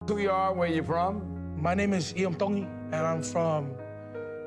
Who you are, where you from? My name is Iam Tongi, and I'm from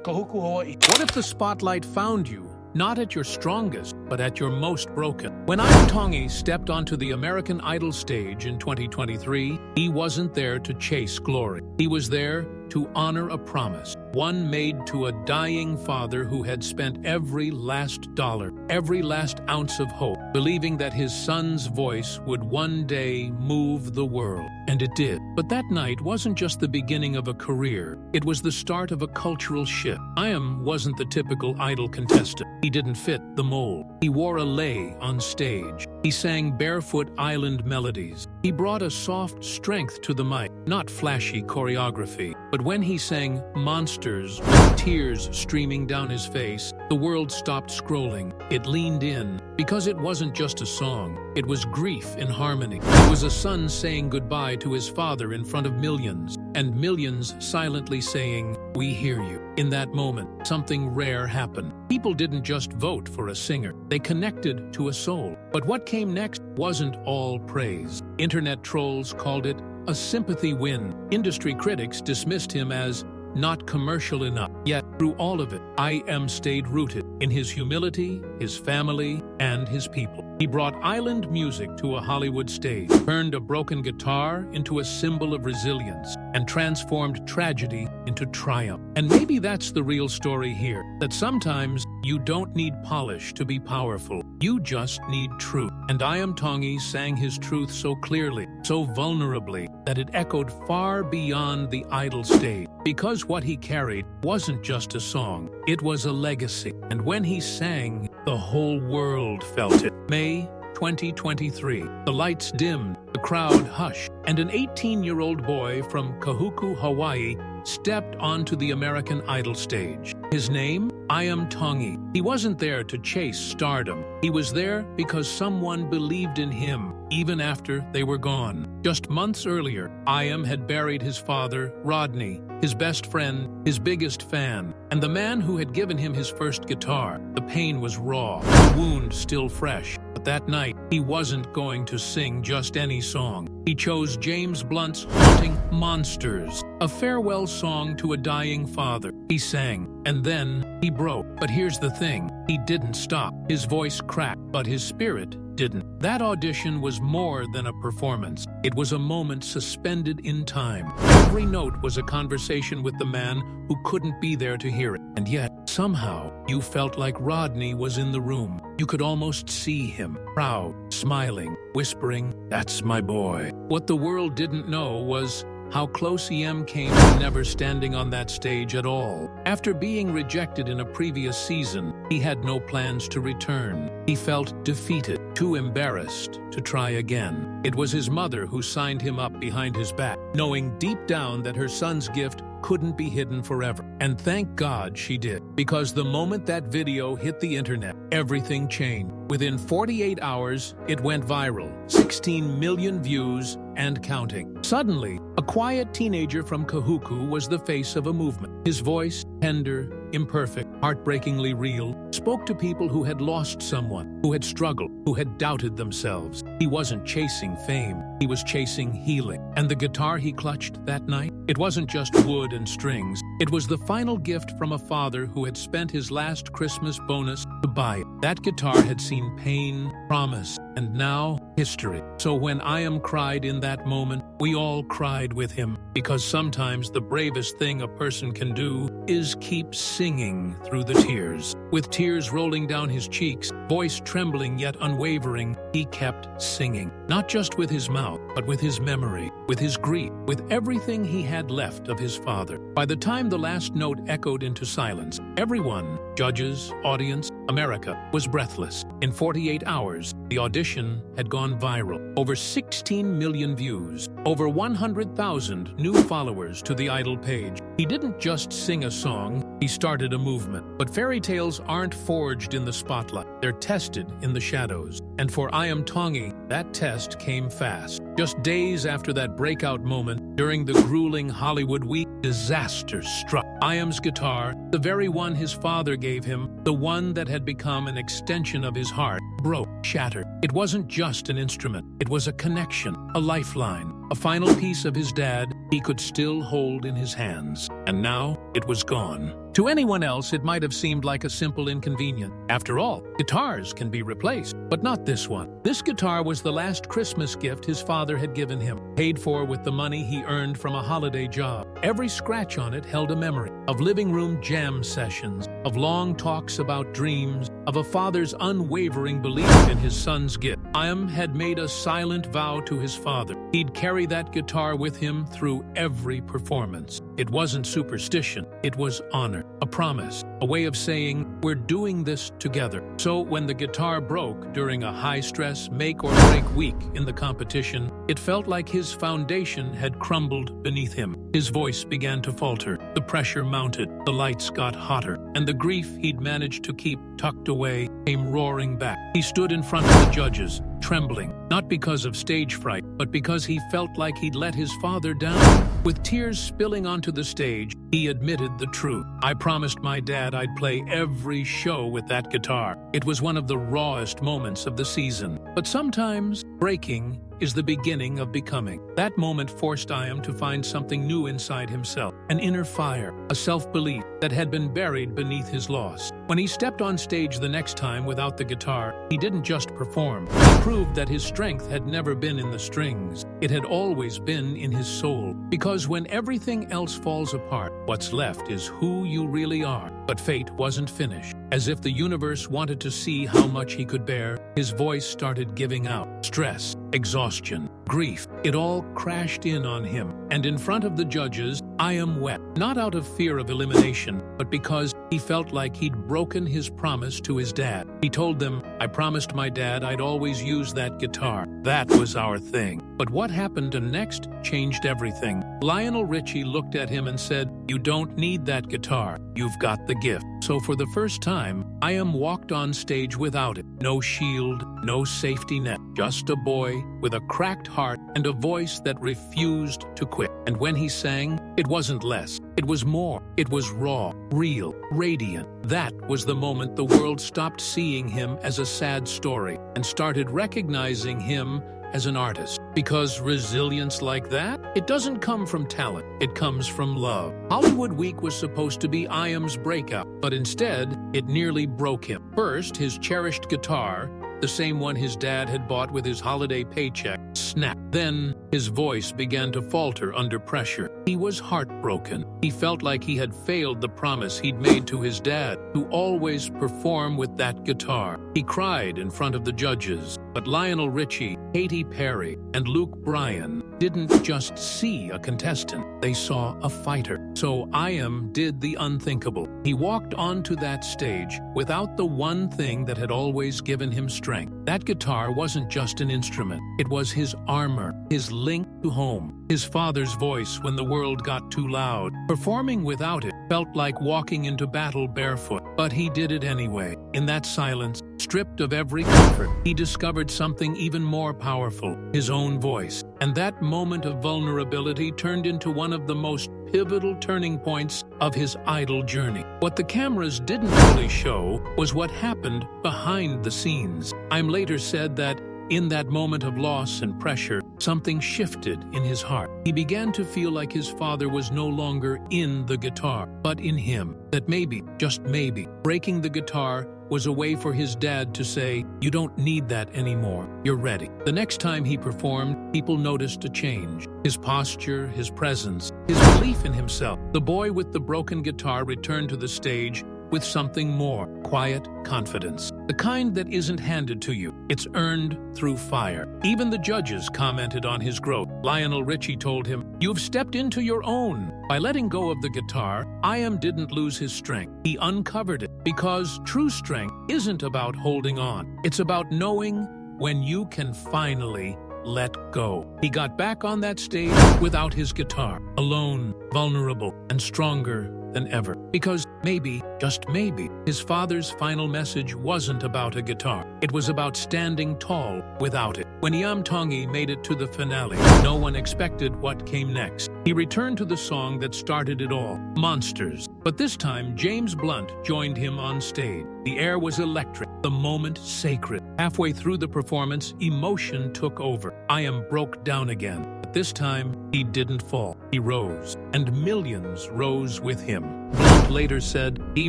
Kahuku, Hawaii. What if the spotlight found you, not at your strongest, but at your most broken? When Iam Tongi stepped onto the American Idol stage in 2023, he wasn't there to chase glory. He was there to honor a promise, one made to a dying father who had spent every last dollar, every last ounce of hope, believing that his son's voice would one day move the world. And it did. But that night wasn't just the beginning of a career. It was the start of a cultural shift. Iam wasn't the typical Idol contestant. He didn't fit the mold. He wore a lei on stage. He sang barefoot island melodies. He brought a soft strength to the mic, not flashy choreography. But when he sang Monsters, with tears streaming down his face, the world stopped scrolling. It leaned in, because it wasn't just a song. It was grief in harmony. It was a son saying goodbye to his father in front of millions, and millions silently saying, "We hear you." In that moment, something rare happened. People didn't just vote for a singer. They connected to a soul. But what came next wasn't all praise. Internet trolls called it a sympathy win. Industry critics dismissed him as not commercial enough. Yet, through all of it, Iam stayed rooted in his humility, his family, and his people. He brought island music to a Hollywood stage, turned a broken guitar into a symbol of resilience, and transformed tragedy into triumph. And maybe that's the real story here, that sometimes you don't need polish to be powerful. You just need truth. And Iam Tongi sang his truth so clearly, so vulnerably, that it echoed far beyond the Idol stage. Because what he carried wasn't just a song, it was a legacy. And when he sang, the whole world felt it. May 2023. The lights dimmed, the crowd hushed, and an 18-year-old boy from Kahuku, Hawaii, stepped onto the American Idol stage. His name? Iam Tongi. He wasn't there to chase stardom. He was there because someone believed in him, even after they were gone. Just months earlier, Iam had buried his father, Rodney, his best friend, his biggest fan, and the man who had given him his first guitar. The pain was raw, the wound still fresh. But that night, he wasn't going to sing just any song. He chose James Blunt's haunting Monsters, a farewell song to a dying father. He sang, and then he broke. But here's the thing, he didn't stop. His voice cracked, but his spirit didn't. That audition was more than a performance. It was a moment suspended in time. Every note was a conversation with the man who couldn't be there to hear it. And yet, somehow, you felt like Rodney was in the room. You could almost see him, proud, smiling, whispering, "That's my boy." What the world didn't know was how close Iam came to never standing on that stage at all. After being rejected in a previous season, he had no plans to return. He felt defeated, too embarrassed to try again. It was his mother who signed him up behind his back, knowing deep down that her son's gift couldn't be hidden forever. And thank God she did, because the moment that video hit the internet, everything changed. Within 48 hours, it went viral, 16 million views and counting. Suddenly, a quiet teenager from Kahuku was the face of a movement. His voice, tender, imperfect, heartbreakingly real, spoke to people who had lost someone, who had struggled, who had doubted themselves. He wasn't chasing fame, he was chasing healing. And the guitar he clutched that night, it wasn't just wood and strings. It was the final gift from a father who had spent his last Christmas bonus to buy it. That guitar had seen pain, promise, and now history. So when Iam cried in that moment, we all cried with him, because sometimes the bravest thing a person can do is keep singing through the tears. With tears rolling down his cheeks, voice trembling yet unwavering, he kept singing. Not just with his mouth, but with his memory, with his grief, with everything he had left of his father. By the time the last note echoed into silence, everyone, judges, audience, America, was breathless. In 48 hours, the audition had gone viral. Over 16 million views, over 100,000 new followers to the Idol page. He didn't just sing a song, he started a movement. But fairy tales aren't forged in the spotlight, they're tested in the shadows. And for Iam Tongi, that test came fast. Just days after that breakout moment, during the grueling Hollywood week, disaster struck. Iam's guitar, the very one his father gave him, the one that had become an extension of his heart, broke, shattered. It wasn't just an instrument, it was a connection, a lifeline, a final piece of his dad he could still hold in his hands. And now it was gone. To anyone else, it might have seemed like a simple inconvenience. After all, guitars can be replaced, but not this one. This guitar was the last Christmas gift his father had given him, paid for with the money he earned from a holiday job. Every scratch on it held a memory of living room jam sessions, of long talks about dreams, of a father's unwavering belief in his son's gift. Iam had made a silent vow to his father. He'd carry that guitar with him through every performance. It wasn't superstition, it was honor, a promise, a way of saying, we're doing this together. So when the guitar broke during a high-stress make-or-break week in the competition, it felt like his foundation had crumbled beneath him. His voice began to falter, the pressure mounted, the lights got hotter, and the grief he'd managed to keep tucked away came roaring back. He stood in front of the judges, trembling, not because of stage fright, but because he felt like he'd let his father down. With tears spilling onto the stage, he admitted the truth. I promised my dad I'd play every show with that guitar. It was one of the rawest moments of the season. But sometimes, breaking is the beginning of becoming. That moment forced Iam to find something new inside himself, an inner fire, a self-belief that had been buried beneath his loss. When he stepped on stage the next time without the guitar, he didn't just perform. He proved that his strength had never been in the strings. It had always been in his soul. Because when everything else falls apart, what's left is who you really are. But fate wasn't finished. As if the universe wanted to see how much he could bear, his voice started giving out. Stress, exhaustion, grief, it all crashed in on him. And in front of the judges, Iam wept, not out of fear of elimination, but because he felt like he'd broken his promise to his dad. He told them, I promised my dad I'd always use that guitar. That was our thing. But what happened next changed everything. Lionel Richie looked at him and said, you don't need that guitar. You've got the gift. So for the first time, Iam walked on stage without it. No shield, no safety net. Just a boy with a cracked heart and a voice that refused to quit. And when he sang, it wasn't less. It was more. It was raw, real, radiant. That was the moment the world stopped seeing him as a sad story and started recognizing him as an artist. Because resilience like that, it doesn't come from talent, it comes from love. Hollywood Week was supposed to be Iam's breakout, but instead, it nearly broke him. First, his cherished guitar, the same one his dad had bought with his holiday paycheck, snapped. Then, his voice began to falter under pressure. He was heartbroken. He felt like he had failed the promise he'd made to his dad, to always perform with that guitar. He cried in front of the judges, but Lionel Richie, Katy Perry, and Luke Bryan didn't just see a contestant, they saw a fighter. So Iam did the unthinkable. He walked onto that stage without the one thing that had always given him strength. That guitar wasn't just an instrument, it was his armor, his link to home, his father's voice when the world got too loud. Performing without it felt like walking into battle barefoot, but he did it anyway. In that silence, stripped of every comfort, he discovered something even more powerful, his own voice. And that moment of vulnerability turned into one of the most pivotal turning points of his idol journey. What the cameras didn't fully show was what happened behind the scenes. Iam later said that in that moment of loss and pressure, something shifted in his heart. He began to feel like his father was no longer in the guitar, but in him. That maybe, just maybe, breaking the guitar was a way for his dad to say, you don't need that anymore, you're ready. The next time he performed, people noticed a change. His posture, his presence, his belief in himself. The boy with the broken guitar returned to the stage with something more, quiet confidence. The kind that isn't handed to you, it's earned through fire. Even the judges commented on his growth. Lionel Richie told him, you've stepped into your own. By letting go of the guitar, Iam didn't lose his strength. He uncovered it, because true strength isn't about holding on. It's about knowing when you can finally let go. He got back on that stage without his guitar, alone, vulnerable, and stronger than ever. Because maybe, just maybe, his father's final message wasn't about a guitar. It was about standing tall without it. When Iam Tongi made it to the finale, no one expected what came next. He returned to the song that started it all, Monsters. But this time, James Blunt joined him on stage. The air was electric, the moment sacred. Halfway through the performance, emotion took over. Iam broke down again. But this time, he didn't fall. He rose, and millions rose with him. Blunt later said he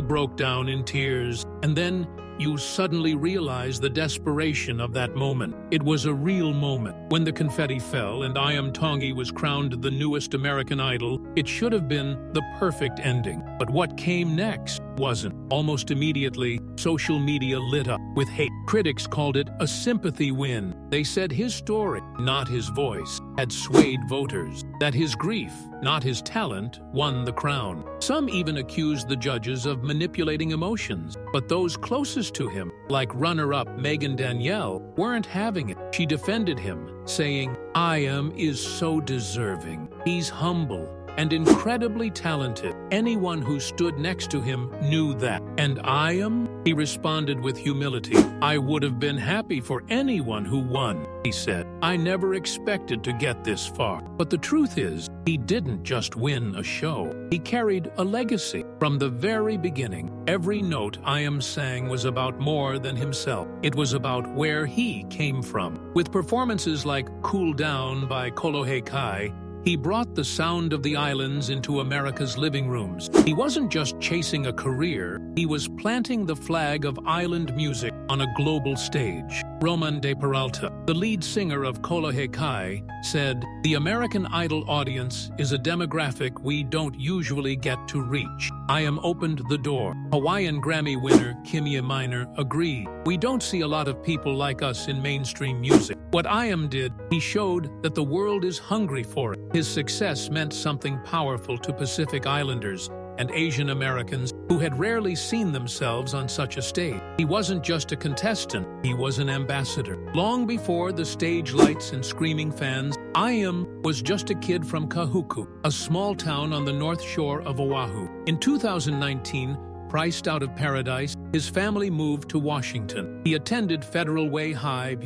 broke down in tears, and then you suddenly realize the desperation of that moment. It was a real moment. When the confetti fell and Iam Tongi was crowned the newest American Idol, it should have been the perfect ending. But what came next wasn't. Almost immediately, social media lit up with hate. Critics called it a sympathy win. They said his story, not his voice, had swayed voters, that his grief, not his talent, won the crown. Some even accused the judges of manipulating emotions, but those closest to him, like runner-up Megan Danielle, weren't having it. She defended him, saying, "Iam is so deserving. He's humble and incredibly talented. Anyone who stood next to him knew that." And Iam? He responded with humility. "I would have been happy for anyone who won," he said. "I never expected to get this far." But the truth is, he didn't just win a show. He carried a legacy. From the very beginning, every note Iam sang was about more than himself. It was about where he came from. With performances like Cool Down by Kolohe Kai, he brought the sound of the islands into America's living rooms. He wasn't just chasing a career, he was planting the flag of island music on a global stage. Roman de Peralta, the lead singer of Kolohe Kai, said, "The American Idol audience is a demographic we don't usually get to reach." Iam opened the door. Hawaiian Grammy winner Kimya Minor agreed. "We don't see a lot of people like us in mainstream music." What Iam did, he showed that the world is hungry for it. His success meant something powerful to Pacific Islanders and Asian Americans who had rarely seen themselves on such a stage. He wasn't just a contestant, he was an ambassador. Long before the stage lights and screaming fans, Iam was just a kid from Kahuku, a small town on the north shore of Oahu. In 2019, priced out of paradise, his family moved to Washington. He attended Federal Way High,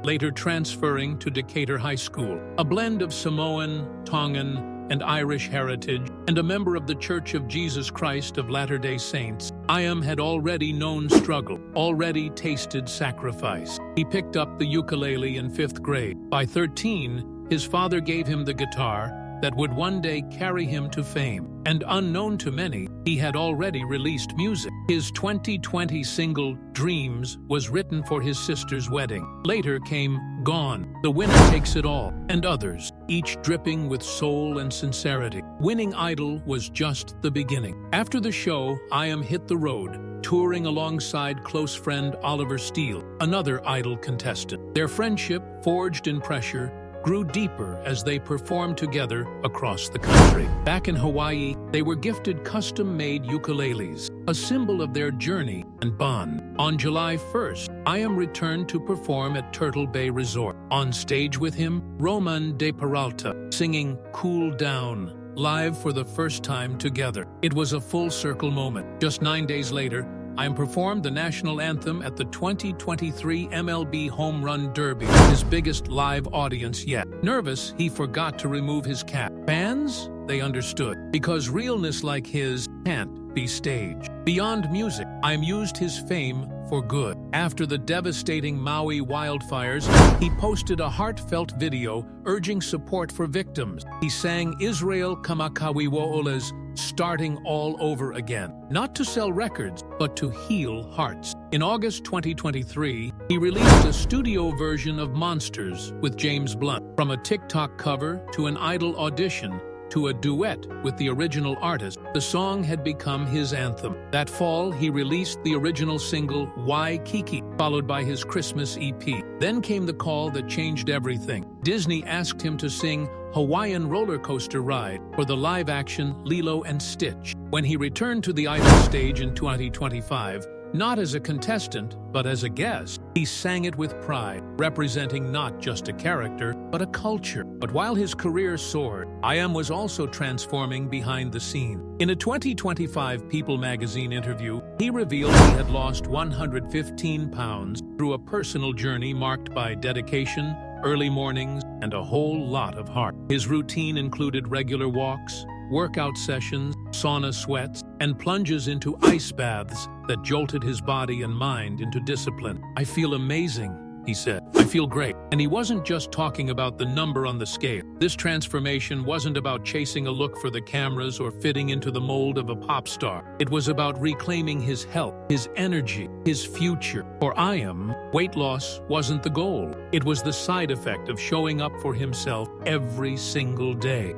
later transferring to Decatur High School. A blend of Samoan, Tongan, and Irish heritage, and a member of the Church of Jesus Christ of Latter-day Saints, Iam had already known struggle, already tasted sacrifice. He picked up the ukulele in 5th grade. By 13, his father gave him the guitar that would one day carry him to fame. And unknown to many, he had already released music. His 2020 single, Dreams, was written for his sister's wedding. Later came Gone, The Winner Takes It All, and others, each dripping with soul and sincerity. Winning Idol was just the beginning. After the show, Iam hit the road, touring alongside close friend Oliver Steele, another Idol contestant. Their friendship, forged in pressure, grew deeper as they performed together across the country. Back in Hawaii, they were gifted custom-made ukuleles, a symbol of their journey and bond. On July 1st, Iam returned to perform at Turtle Bay Resort. On stage with him, Roman de Peralta, singing Cool Down, live for the first time together. It was a full-circle moment. Just 9 days later, Iam performed the national anthem at the 2023 MLB Home Run Derby, his biggest live audience yet. Nervous, he forgot to remove his cap. Fans? They understood, because realness like his can't be staged. Beyond music, Iam used his fame for good. After the devastating Maui wildfires, he posted a heartfelt video urging support for victims. He sang Israel Kamakawiwo'ola's Starting All Over Again, not to sell records, but to heal hearts. In August 2023, he released a studio version of Monsters with James Blunt. From a TikTok cover to an Idol audition, to a duet with the original artist, the song had become his anthem. That fall, he released the original single, Why Kiki, followed by his Christmas EP. Then came the call that changed everything. Disney asked him to sing Hawaiian Roller Coaster Ride for the live-action Lilo and Stitch. When he returned to the Idol stage in 2025, not as a contestant, but as a guest, he sang it with pride, representing not just a character, but a culture. But while his career soared, Iam was also transforming behind the scene. In a 2025 People magazine interview, he revealed he had lost 115 pounds through a personal journey marked by dedication, early mornings, and a whole lot of heart. His routine included regular walks, workout sessions, sauna sweats, and plunges into ice baths that jolted his body and mind into discipline. "I feel amazing," he said. "I feel great." And he wasn't just talking about the number on the scale. This transformation wasn't about chasing a look for the cameras or fitting into the mold of a pop star. It was about reclaiming his health, his energy, his future. For Iam, weight loss wasn't the goal. It was the side effect of showing up for himself every single day.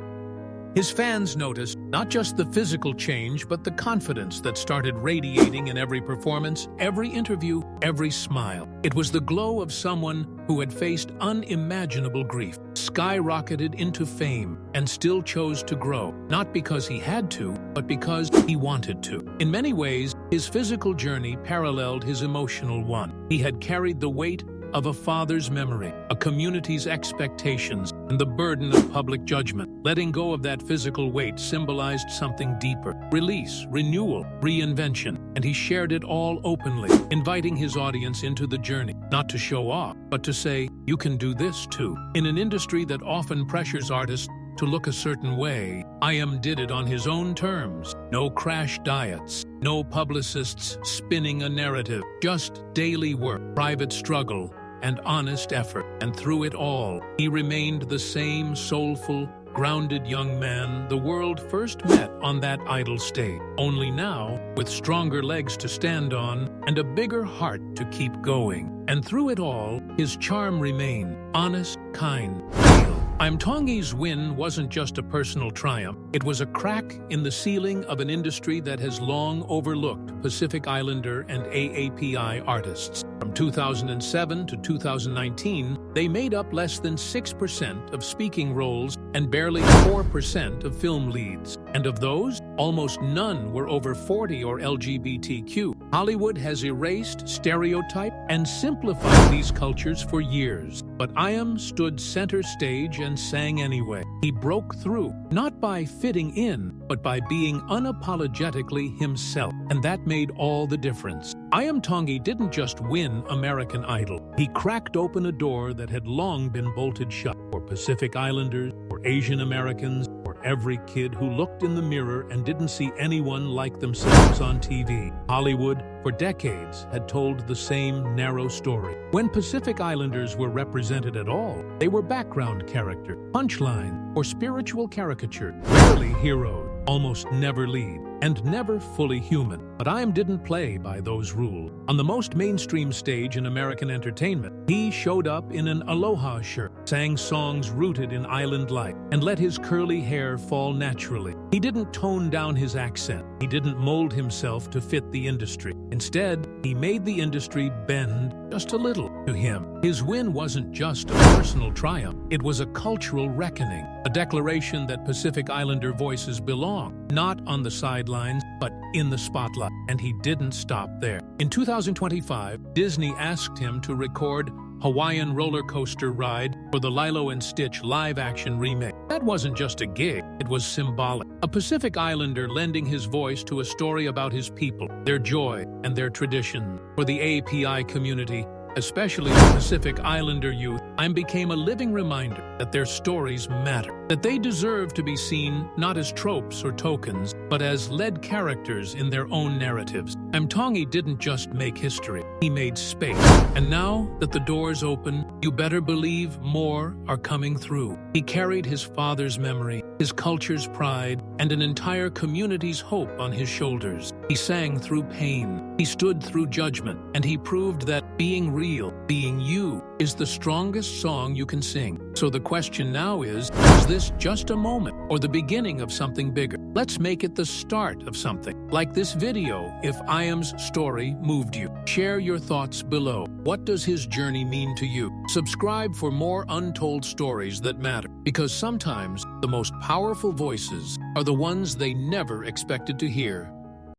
His fans noticed not just the physical change, but the confidence that started radiating in every performance, every interview, every smile. It was the glow of someone who had faced unimaginable grief, skyrocketed into fame, and still chose to grow, not because he had to, but because he wanted to. In many ways, his physical journey paralleled his emotional one. He had carried the weight of a father's memory, a community's expectations, and the burden of public judgment. Letting go of that physical weight symbolized something deeper: release, renewal, reinvention. And he shared it all openly, inviting his audience into the journey, not to show off, but to say, "You can do this too." In an industry that often pressures artists to look a certain way, Iam did it on his own terms. No crash diets, no publicists spinning a narrative, just daily work, private struggle, and honest effort. And through it all, he remained the same soulful, grounded young man the world first met on that idol stage. Only now, with stronger legs to stand on and a bigger heart to keep going. And through it all, his charm remained honest, kind, real. Iam Tongi's win wasn't just a personal triumph. It was a crack in the ceiling of an industry that has long overlooked Pacific Islander and AAPI artists. From 2007 to 2019, they made up less than 6% of speaking roles and barely 4% of film leads. And of those, almost none were over 40 or LGBTQ. Hollywood has erased, stereotyped, and simplified these cultures for years. But Iam stood center stage and sang anyway. He broke through, not by fitting in, but by being unapologetically himself. And that made all the difference. Iam Tongi didn't just win American Idol. He cracked open a door that had long been bolted shut for Pacific Islanders, for Asian Americans, for every kid who looked in the mirror and didn't see anyone like themselves on TV. Hollywood, for decades, had told the same narrow story. When Pacific Islanders were represented at all, they were background character, punchline, or spiritual caricature, rarely heroes, almost never lead, and never fully human. But Iam didn't play by those rules. On the most mainstream stage in American entertainment, he showed up in an aloha shirt, sang songs rooted in island life, and let his curly hair fall naturally. He didn't tone down his accent. He didn't mold himself to fit the industry. Instead, he made the industry bend just a little to him. His win wasn't just a personal triumph. It was a cultural reckoning, a declaration that Pacific Islander voices belong, not on the sidelines, but in the spotlight. And he didn't stop there. In 2025, Disney asked him to record Hawaiian roller coaster ride for the Lilo and Stitch live-action remake. That wasn't just a gig, it was symbolic. A Pacific Islander lending his voice to a story about his people, their joy, and their traditions. For the API community, especially the Pacific Islander youth, Iam became a living reminder that their stories matter, that they deserve to be seen not as tropes or tokens, but as led characters in their own narratives. Iam Tongi didn't just make history, he made space. And now that the door's open, you better believe more are coming through. He carried his father's memory, his culture's pride, and an entire community's hope on his shoulders. He sang through pain, he stood through judgment, and he proved that being real, being you, is the strongest song you can sing. So the question now is this just a moment or the beginning of something bigger? Let's make it the start of something. Like this video, if Iam's story moved you. Share your thoughts below. What does his journey mean to you? Subscribe for more untold stories that matter, because sometimes the most powerful voices are the ones they never expected to hear.